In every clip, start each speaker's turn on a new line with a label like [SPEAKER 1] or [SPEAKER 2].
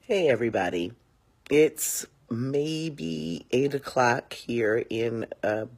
[SPEAKER 1] Hey everybody. It's maybe 8 o'clock here in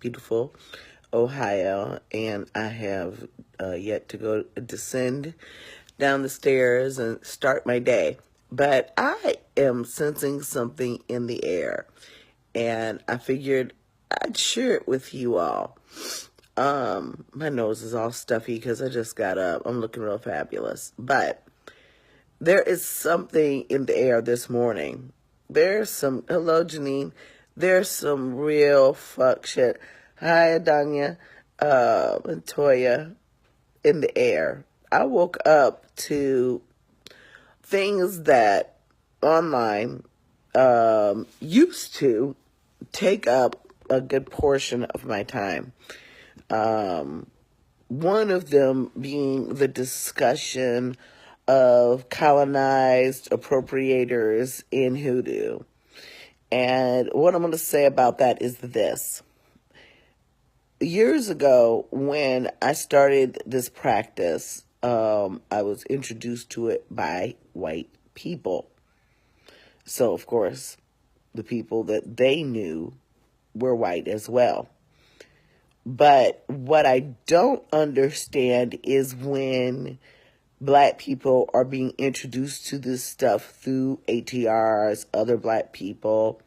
[SPEAKER 1] beautiful Ohio, and I have yet to go descend down the stairs and start my day. But I am sensing something in the air, and I figured I'd share it with you all. My nose is all stuffy because I just got up. I'm looking real fabulous. But there is something in the air this morning. Hello Janine, there's some real fuck shit. Hi Adanya, and Toya, in the air. I woke up to things that online used to take up a good portion of my time. One of them being the discussion of colonized appropriators in hoodoo. And what I'm going to say about that is this. Years ago, when I started this practice, I was introduced to it by white people. So, of course, the people that they knew were white as well. But what I don't understand is when Black people are being introduced to this stuff through ATRs, other Black people,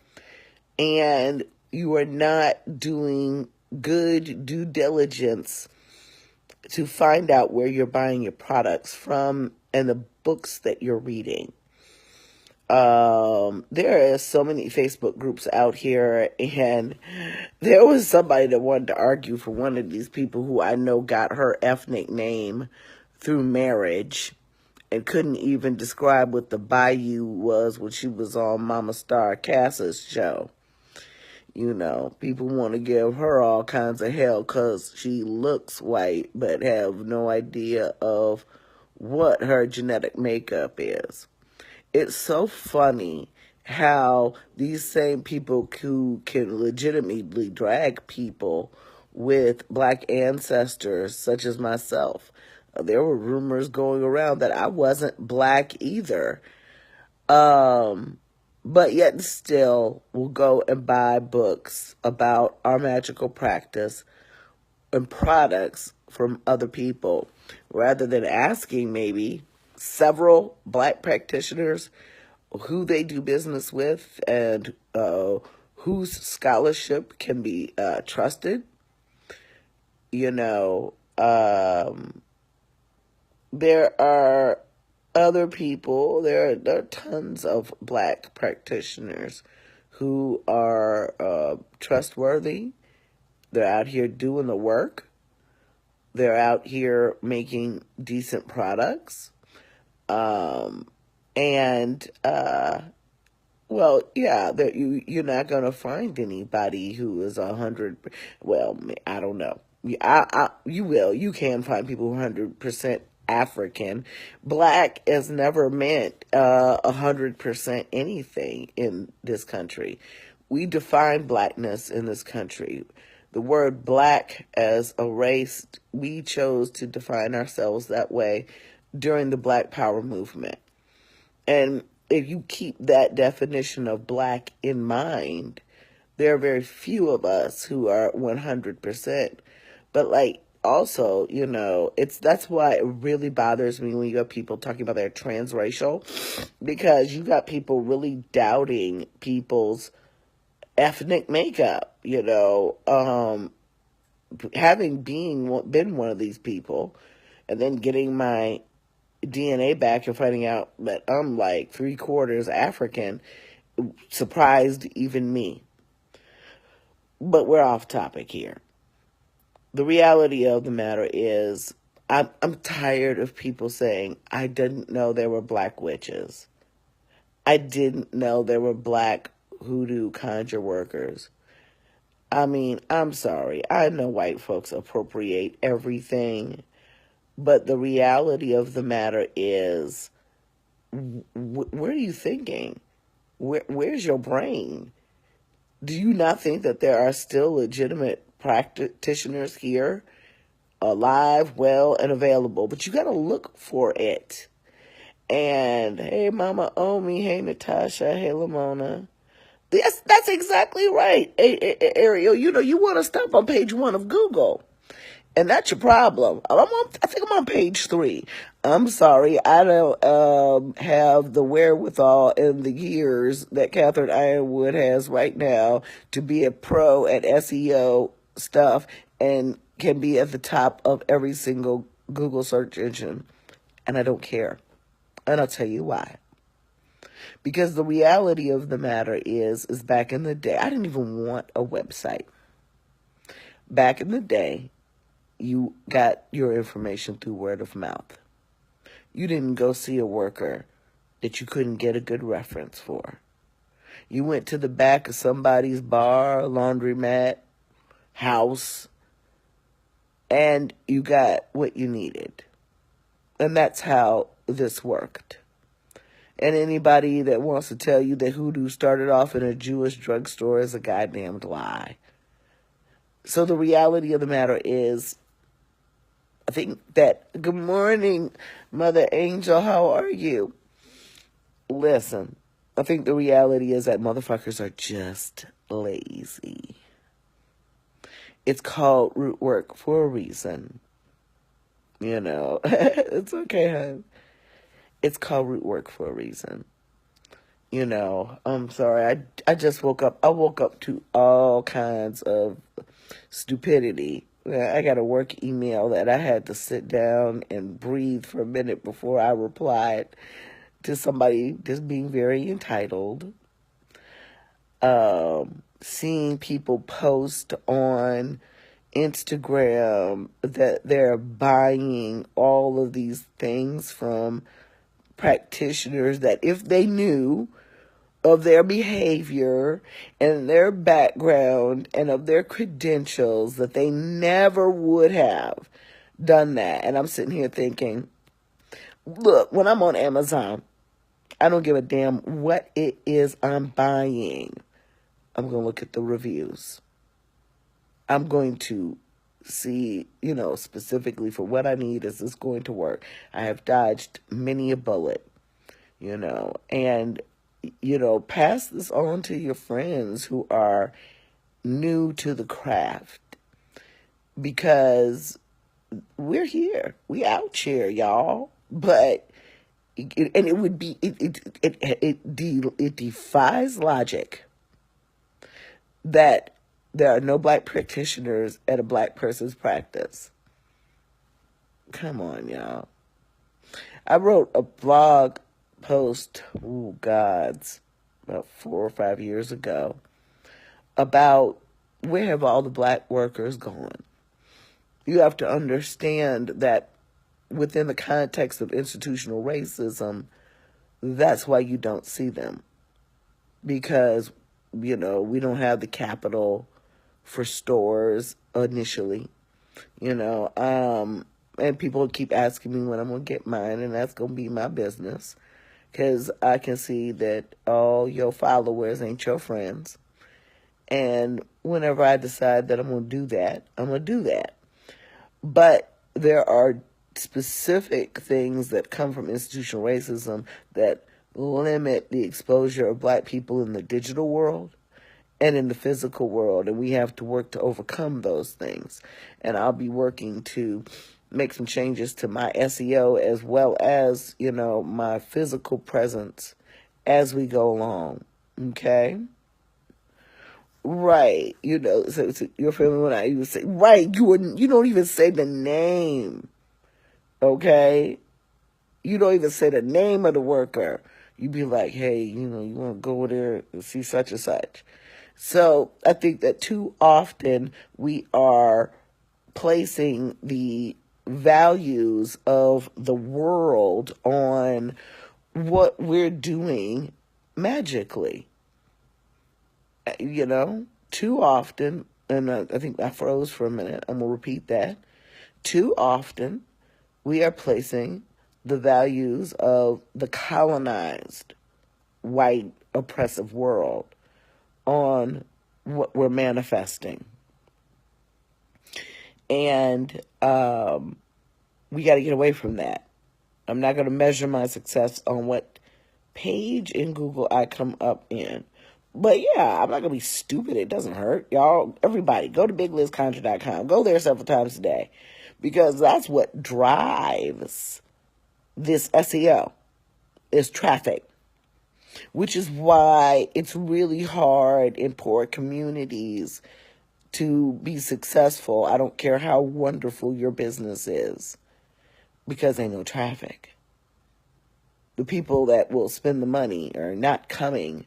[SPEAKER 1] and you are not doing good due diligence to find out where you're buying your products from and the books that you're reading. There are so many Facebook groups out here, and there was somebody that wanted to argue for one of these people who I know got her ethnic name through marriage and couldn't even describe what the bayou was when she was on Mama Star Cass's show. You know, people want to give her all kinds of hell because she looks white but have no idea of what her genetic makeup is. It's so funny how these same people who can legitimately drag people with Black ancestors, such as myself, there were rumors going around that I wasn't Black either. But yet still will go and buy books about our magical practice and products from other people rather than asking maybe several Black practitioners who they do business with and whose scholarship can be trusted. You know, there are other people, there are tons of Black practitioners who are trustworthy. They're out here doing the work. They're out here making decent products. Well, yeah, you're not going to find anybody who is 100. Well, I don't know. You can find people who are 100% African. Black has never meant 100% anything in this country. We define Blackness in this country. The word Black as a race, we chose to define ourselves that way during the Black Power movement. And if you keep that definition of Black in mind, there are very few of us who are 100%. But also, that's why it really bothers me when you have people talking about they're transracial, because you got people really doubting people's ethnic makeup, having been one of these people and then getting my DNA back and finding out that I'm like 3/4 African surprised even me. But we're off topic here. The reality of the matter is I'm tired of people saying, I didn't know there were Black witches. I didn't know there were Black hoodoo conjure workers. I mean, I'm sorry. I know white folks appropriate everything. But the reality of the matter is, where are you thinking? Where's your brain? Do you not think that there are still legitimate practitioners here, alive, well, and available? But you got to look for it. And hey, Mama Omi, hey, Natasha, hey, Lamona. That's exactly right, Ariel. You know, you want to stop on page 1 of Google. And that's your problem. I think I'm on page 3. I'm sorry, I don't have the wherewithal and the years that Catherine Ironwood has right now to be a pro at SEO stuff and can be at the top of every single Google search engine. And I don't care. And I'll tell you why. Because the reality of the matter is back in the day, I didn't even want a website. Back in the day, you got your information through word of mouth. You didn't go see a worker that you couldn't get a good reference for. You went to the back of somebody's bar, laundromat, house, and you got what you needed. And that's how this worked. And anybody that wants to tell you that Hoodoo started off in a Jewish drugstore is a goddamn lie. So the reality of the matter is, I think that, good morning, Mother Angel, how are you? Listen, I think the reality is that motherfuckers are just lazy. It's called root work for a reason. You know, it's okay, hon. It's called root work for a reason. You know, I'm sorry. I just woke up. I woke up to all kinds of stupidity. I got a work email that I had to sit down and breathe for a minute before I replied to somebody just being very entitled. Seeing people post on Instagram that they're buying all of these things from practitioners that if they knew of their behavior and their background and of their credentials, that they never would have done that. And I'm sitting here thinking, look, when I'm on Amazon, I don't give a damn what it is I'm buying. I'm going to look at the reviews. I'm going to see, you know, specifically for what I need, is this going to work? I have dodged many a bullet, you know, and, you know, pass this on to your friends who are new to the craft, because we're here. We out here, y'all. But, and it would be, it defies logic that there are no black practitioners at a black person's practice. Come on, y'all. I wrote a blog post, about 4 or 5 years ago, about where have all the black workers gone. You have to understand that within the context of institutional racism, that's why you don't see them. Because, you know, we don't have the capital for stores initially, you know, and people keep asking me when I'm going to get mine, and that's going to be my business, because I can see that all your followers ain't your friends, and whenever I decide that I'm going to do that, I'm going to do that. But there are specific things that come from institutional racism that limit the exposure of black people in the digital world and in the physical world, and we have to work to overcome those things. And I'll be working to make some changes to my SEO as well as, you know, my physical presence as we go along. Okay? Right. You know, so you're feeling when I even say, right, you don't even say the name. Okay? You don't even say the name of the worker. You be like, hey, you know, you want to go over there and see such and such. So I think that too often we are placing the values of the world on what we're doing magically. You know, too often, and I think I froze for a minute, I'm going to repeat that. Too often we are placing the values of the colonized white oppressive world on what we're manifesting. And we got to get away from that. I'm not going to measure my success on what page in Google I come up in. But yeah, I'm not going to be stupid. It doesn't hurt. Y'all, everybody, go to biglizcontra.com. Go there several times a day because that's what drives this SEO is traffic, which is why it's really hard in poor communities to be successful. I don't care how wonderful your business is because ain't no traffic. The people that will spend the money are not coming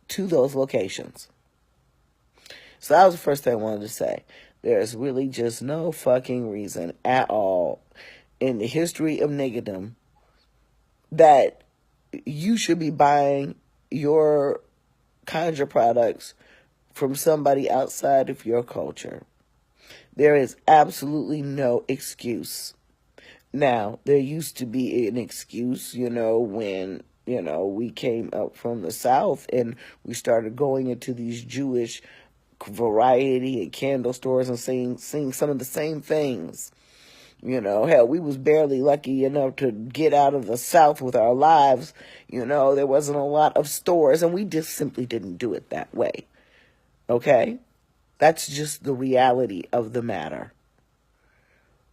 [SPEAKER 1] to those locations. So that was the first thing I wanted to say. There's really just no fucking reason at all in the history of niggerdom that you should be buying your conjure products from somebody outside of your culture. There is absolutely no excuse. Now, there used to be an excuse, when, we came up from the South and we started going into these Jewish variety and candle stores and seeing some of the same things. Hell, we was barely lucky enough to get out of the South with our lives. There wasn't a lot of stores, and we just simply didn't do it that way. Okay? That's just the reality of the matter.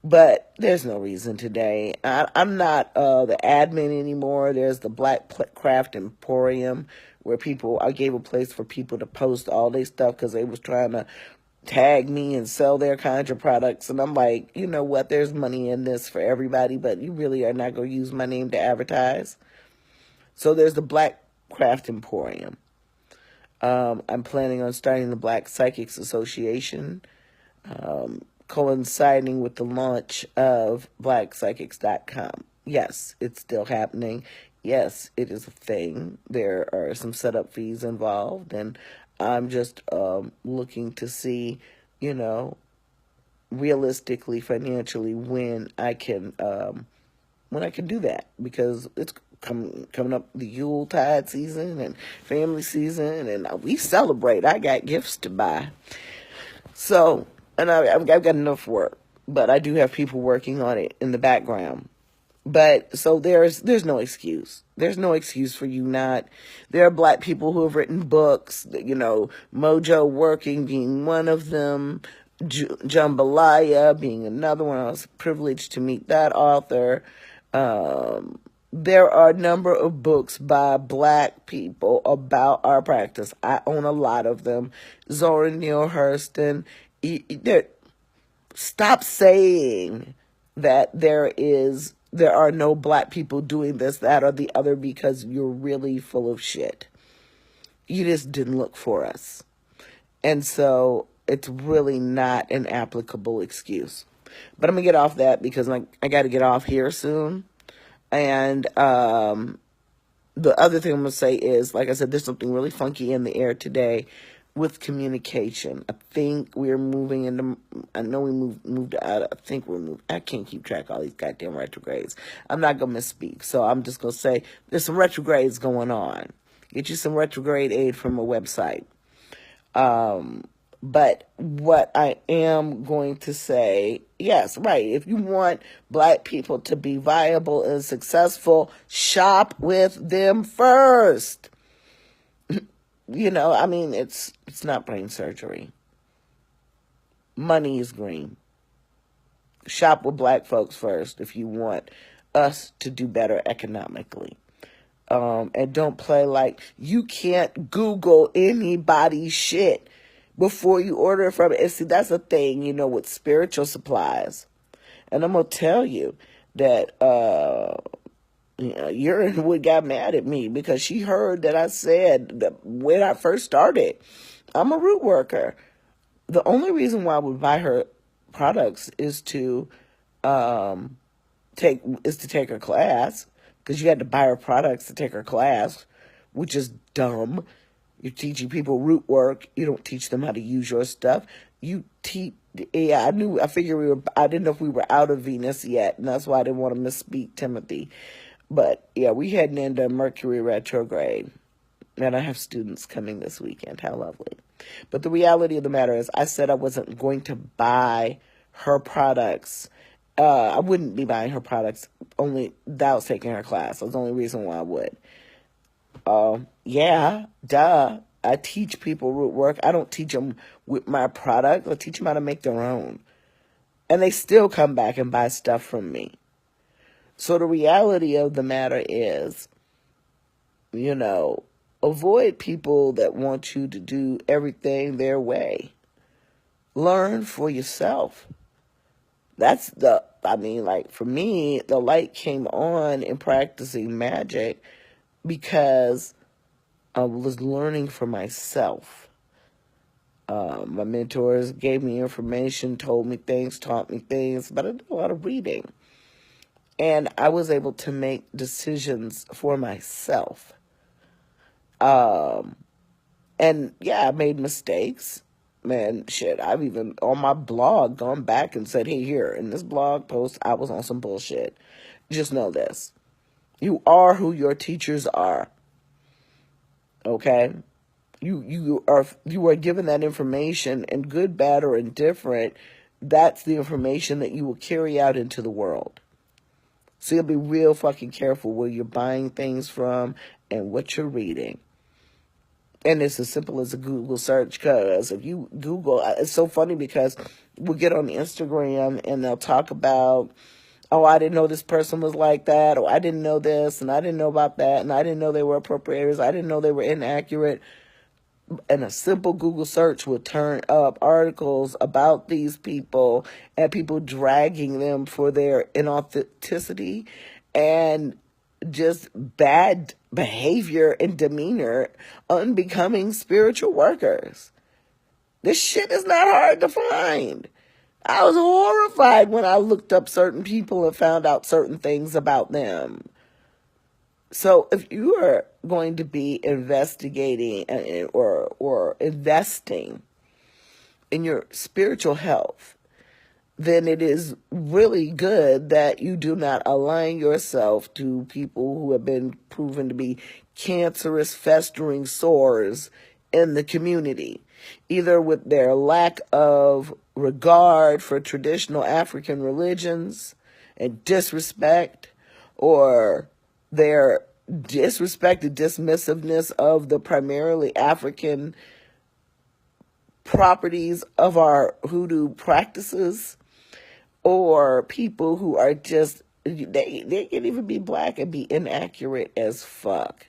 [SPEAKER 1] But there's no reason today. I'm not the admin anymore. There's the Black Craft Emporium where I gave a place for people to post all their stuff because they was trying to tag me and sell their conjure products. And I'm like, you know what? There's money in this for everybody, but you really are not going to use my name to advertise. So there's the Black Craft Emporium. I'm planning on starting the Black Psychics Association, coinciding with the launch of blackpsychics.com. Yes, it's still happening. Yes, it is a thing. There are some setup fees involved, and I'm just looking to see, realistically, financially, when I can do that, because it's coming up the Yuletide season and family season, and we celebrate. I got gifts to buy, so and I've got enough work, but I do have people working on it in the background. But so there's no excuse. There's no excuse for you not. There are Black people who have written books, Mojo Working being one of them, Jambalaya being another one. I was privileged to meet that author. There are a number of books by Black people about our practice. I own a lot of them. Zora Neale Hurston. Stop saying that there are no Black people doing this, that, or the other because you're really full of shit. You just didn't look for us. And so it's really not an applicable excuse. But I'm going to get off that because I got to get off here soon. And the other thing I'm going to say is, like I said, there's something really funky in the air today with communication. I think we're moving into, I know we moved out, I think we're moving, I can't keep track of all these goddamn retrogrades. I'm not going to misspeak, so I'm just going to say there's some retrogrades going on. Get you some retrograde aid from a website. But what I am going to say, yes, right, if you want Black people to be viable and successful, shop with them first. It's not brain surgery. Money is green. Shop with Black folks first if you want us to do better economically. And don't play like you can't Google anybody's shit before you order it from it. And see, that's the thing, with spiritual supplies. And I'm going to tell you that Urine got mad at me because she heard that I said that when I first started, I'm a root worker. The only reason why I would buy her products is to take her class, because you had to buy her products to take her class, which is dumb. You're teaching people root work. You don't teach them how to use your stuff. You teach. Yeah, I figured I didn't know if we were out of Venus yet, and that's why I didn't want to misspeak Timothy. But yeah, we heading into Mercury retrograde, and I have students coming this weekend. How lovely. But the reality of the matter is I said I wasn't going to buy her products I wouldn't be buying her products only without taking her class. That's the only reason why I would. Yeah, duh. I teach people root work. I don't teach them with my product. I teach them how to make their own. And they still come back and buy stuff from me. So the reality of the matter is, avoid people that want you to do everything their way. Learn for yourself. For me, the light came on in practicing magic because I was learning for myself. My mentors gave me information, told me things, taught me things, but I did a lot of reading. And I was able to make decisions for myself. And yeah, I made mistakes. Man, shit, I've even on my blog gone back and said, hey, here, in this blog post, I was on some bullshit. Just know this. You are who your teachers are. Okay? You are given that information, and good, bad, or indifferent, that's the information that you will carry out into the world. So you'll be real fucking careful where you're buying things from and what you're reading. And it's as simple as a Google search, because if you Google, it's so funny because we'll get on Instagram and they'll talk about, oh, I didn't know this person was like that, or I didn't know this, and I didn't know about that, and I didn't know they were appropriators, I didn't know they were inaccurate. And a simple Google search will turn up articles about these people and people dragging them for their inauthenticity and just bad behavior and demeanor, unbecoming spiritual workers. This shit is not hard to find. I was horrified when I looked up certain people and found out certain things about them. So if you are going to be investigating or investing in your spiritual health, then it is really good that you do not align yourself to people who have been proven to be cancerous, festering sores in the community, either with their lack of regard for traditional African religions and disrespect, or their disrespect and dismissiveness of the primarily African properties of our hoodoo practices, or people who are just, they can even be black and be inaccurate as fuck.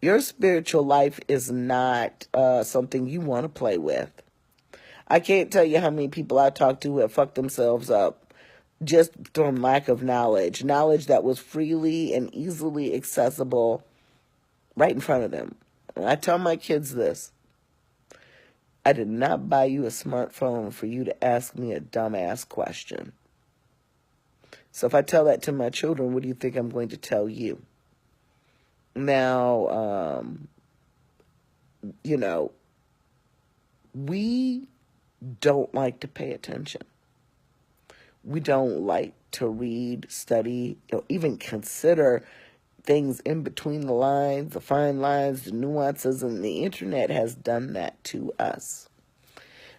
[SPEAKER 1] Your spiritual life is not something you want to play with. I can't tell you how many people I talked to who have fucked themselves up just from lack of knowledge that was freely and easily accessible right in front of them. And I tell my kids this: I did not buy you a smartphone for you to ask me a dumbass question. So if I tell that to my children, what do you think I'm going to tell you? Now, we don't like to pay attention. We don't like to read, study, even consider things in between the lines, the fine lines, the nuances, and the internet has done that to us.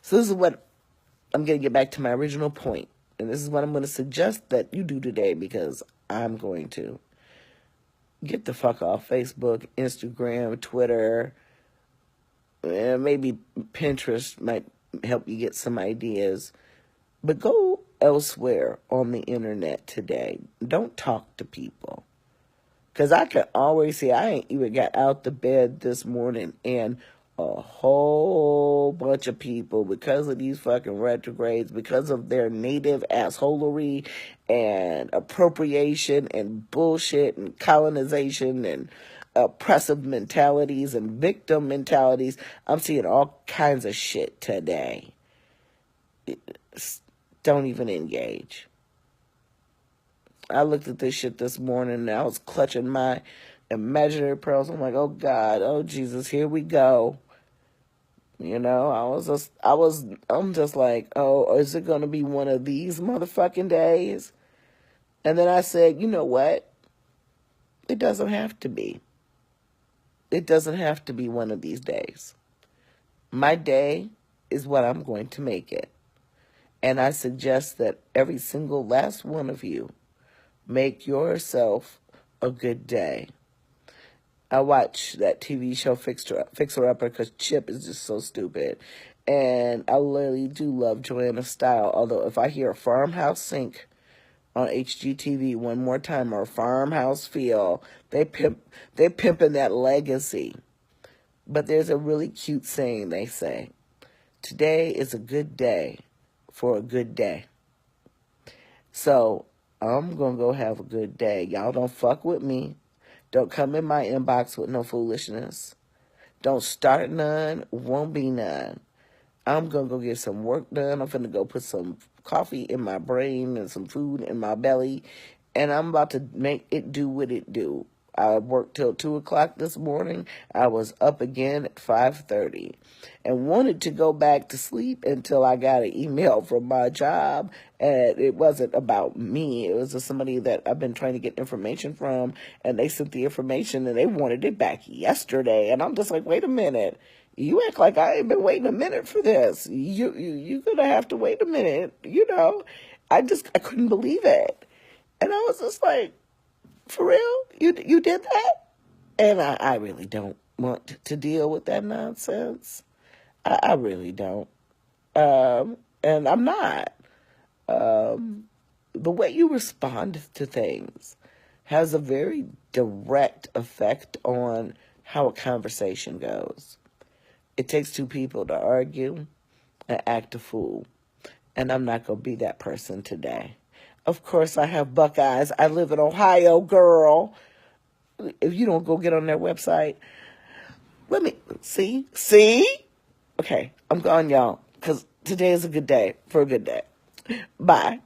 [SPEAKER 1] So this is what I'm going to get back to my original point, and this is what I'm going to suggest that you do today, because I'm going to get the fuck off Facebook, Instagram, Twitter, and maybe Pinterest might help you get some ideas, but go elsewhere on the internet today. Don't talk to people. Because I can always see, I ain't even got out the bed this morning, and a whole bunch of people, because of these fucking retrogrades, because of their native assholery and appropriation and bullshit and colonization and oppressive mentalities and victim mentalities, I'm seeing all kinds of shit today. Don't even engage. I looked at this shit this morning and I was clutching my imaginary pearls. I'm like, oh God, oh Jesus, here we go. I'm just like, oh, is it going to be one of these motherfucking days? And then I said, you know what? It doesn't have to be. It doesn't have to be one of these days. My day is what I'm going to make it. And I suggest that every single last one of you make yourself a good day. I watch that TV show Fixer Upper because Chip is just so stupid. And I really do love Joanna Style. Although if I hear Farmhouse Sink on HGTV one more time or Farmhouse Feel, they're pimping that legacy. But there's a really cute saying they say, today is a good day for a good day. So I'm going to go have a good day. Y'all don't fuck with me. Don't come in my inbox with no foolishness. Don't start none, won't be none. I'm going to go get some work done. I'm finna go put some coffee in my brain and some food in my belly. And I'm about to make it do what it do. I worked till 2 o'clock this morning. I was up again at 5:30 and wanted to go back to sleep until I got an email from my job. And it wasn't about me. It was just somebody that I've been trying to get information from. And they sent the information and they wanted it back yesterday. And I'm just like, wait a minute. You act like I ain't been waiting a minute for this. You're going to have to wait a minute. You know, I couldn't believe it. And I was just like, for real? You did that? And I really don't want to deal with that nonsense. I really don't. And I'm not. The way you respond to things has a very direct effect on how a conversation goes. It takes two people to argue and act a fool. And I'm not going to be that person today. Of course, I have Buckeyes. I live in Ohio, girl. If you don't go get on their website, let me see. Okay, I'm gone, y'all, because today is a good day for a good day. Bye.